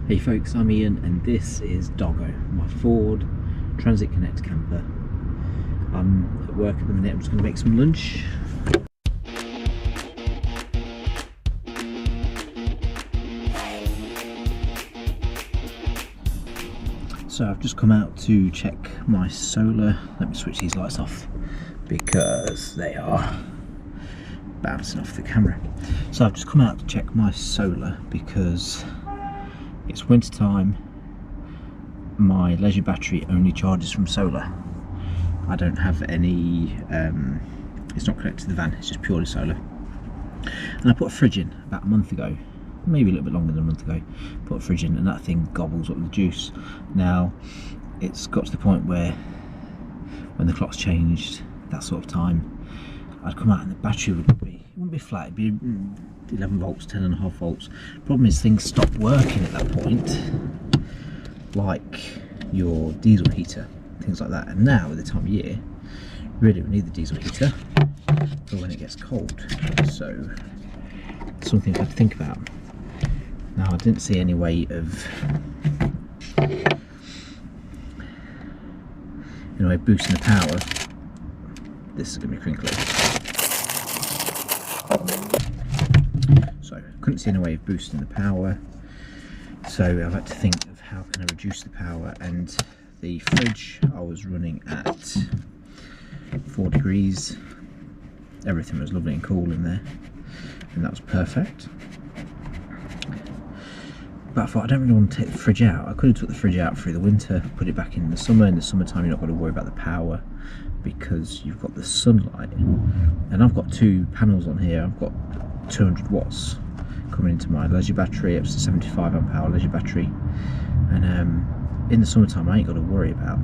Hey folks, I'm Ian and this is Doggo, my Ford Transit Connect camper. I'm at work at the minute, I'm just going to make some lunch. So I've just come out to check my solar. Let me switch these lights off because they are bouncing off the camera. So I've just come out to check my solar because it's winter time. My leisure battery only charges from solar. I don't have any, it's not connected to the van, it's just purely solar. And I put a fridge in about a month ago, maybe a little bit longer than a month ago. Put a fridge in and that thing gobbles up the juice. Now it's got to the point where when the clock's changed, that sort of time, I'd come out and the battery wouldn't be flat, it'd be 11 volts, 10.5 volts. Problem is things stop working at that point, like your diesel heater, things like that. And now at the time of year, really we need the diesel heater for when it gets cold. So something I have to think about. Now I didn't see any way of boosting the power. This is going to be crinkly. So couldn't see any way of boosting the power, so I've had to think of how can I reduce the power. And the fridge I was running at 4 degrees, everything was lovely and cool in there and that was perfect. But I thought I don't really want to take the fridge out. I could have took the fridge out through the winter, put it back in the summer. In the summertime you're not going to worry about the power because you've got the sunlight. And I've got 2 panels on here. I've got 200 watts coming into my leisure battery. It's a 75 amp hour leisure battery, and in the summertime I ain't got to worry about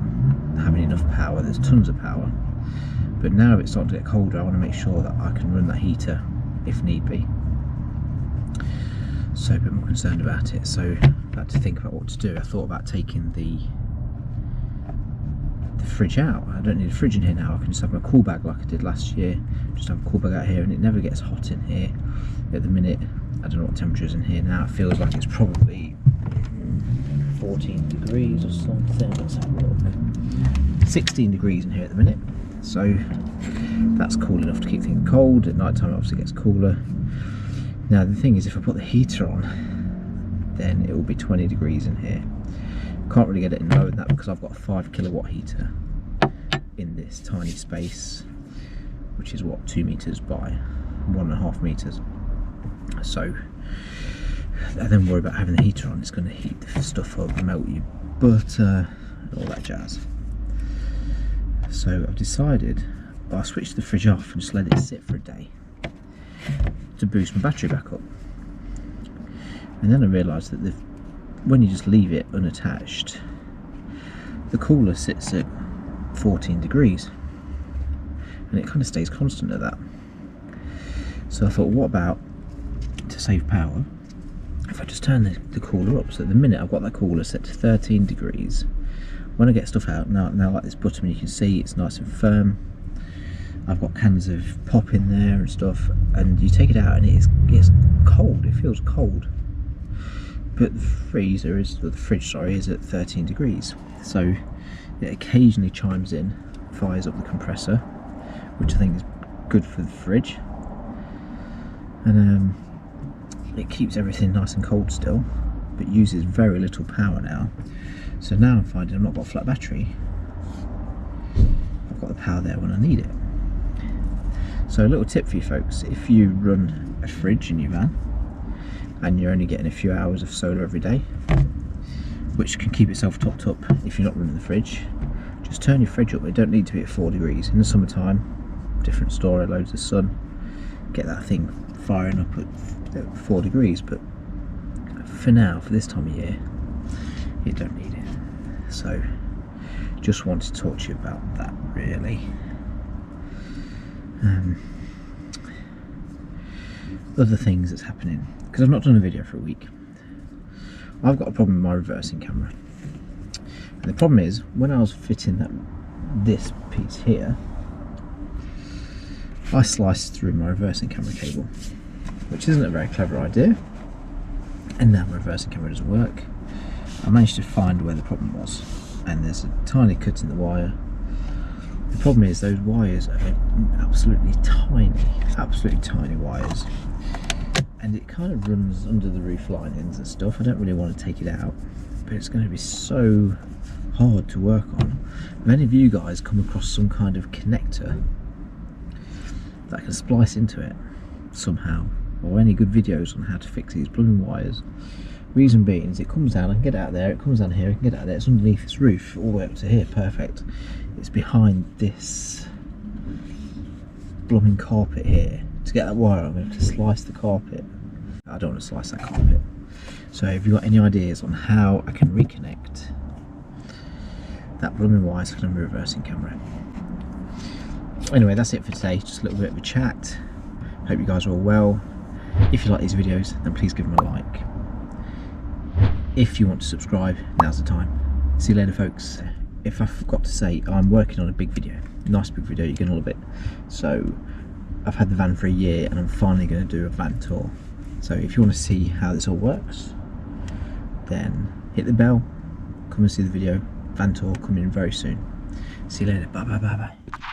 having enough power. There's tons of power, but now it's starting to get colder. I want to make sure that I can run that heater if need be. So a bit more concerned about it. So I had to think about what to do. I thought about taking the fridge out. I don't need a fridge in here now. I can just have my cool bag like I did last year. Just have a cool bag out here, and it never gets hot in here at the minute. I don't know what temperature is in here now. It feels like it's probably 14 degrees or something. Let's have a look. 16 degrees in here at the minute. So that's cool enough to keep things cold. At night time it obviously gets cooler. Now the thing is, if I put the heater on, then it will be 20 degrees in here. Can't really get it lower than that because I've got a 5 kilowatt heater in this tiny space, which is what, 2 meters by 1.5 meters. So I then worry about having the heater on. It's going to heat the stuff up, melt your butter, and all that jazz. So I've decided I'll switch the fridge off and just let it sit for a day to boost my battery back up. And then I realised that when you just leave it unattached, the cooler sits at 14 degrees and it kind of stays constant at that. So I thought, what about, to save power, if I just turn the cooler up? So at the minute I've got that cooler set to 13 degrees. When I get stuff out, now like this button, you can see it's nice and firm. I've got cans of pop in there and stuff, and you take it out and it's cold, it feels cold. But the freezer is, or the fridge, sorry, is at 13 degrees. So it occasionally chimes in, fires up the compressor, which I think is good for the fridge. And it keeps everything nice and cold still, but uses very little power now. So now I'm finding I've not got a flat battery. I've got the power there when I need it. So a little tip for you folks, if you run a fridge in your van and you're only getting a few hours of solar every day, which can keep itself topped up if you're not running the fridge, just turn your fridge up. It don't need to be at 4 degrees. In the summertime, different story, loads of sun, get that thing firing up at 4 degrees, but for now, for this time of year, you don't need it. So just wanted to talk to you about that really. Other things that's happening, because I've not done a video for a week. I've got a problem with my reversing camera, and the problem is when I was fitting this piece here, I sliced through my reversing camera cable, which isn't a very clever idea, and now my reversing camera doesn't work. I managed to find where the problem was, and there's a tiny cut in the wire. The problem is those wires are absolutely tiny wires, and it kind of runs under the roof linings and stuff. I don't really want to take it out, but it's going to be so hard to work on. If any of you guys come across some kind of connector that can splice into it somehow, or any good videos on how to fix these plumbing wires. Reason being is it comes down, I can get out there, it comes down here, I can get out there, it's underneath this roof all the way up to here, perfect. It's behind this blooming carpet here. To get that wire, I'm going to have to slice the carpet. I don't want to slice that carpet. So if you've got any ideas on how I can reconnect that blooming wire so I can reversing camera. Anyway, that's it for today, just a little bit of a chat. Hope you guys are all well. If you like these videos, then please give them a like. If you want to subscribe, now's the time. See you later, folks. If I forgot to say, I'm working on a big video, nice big video, you're going to love it. So I've had the van for a year and I'm finally going to do a van tour. So if you want to see how this all works, then hit the bell, come and see the video. Van tour coming in very soon. See you later. Bye bye bye bye.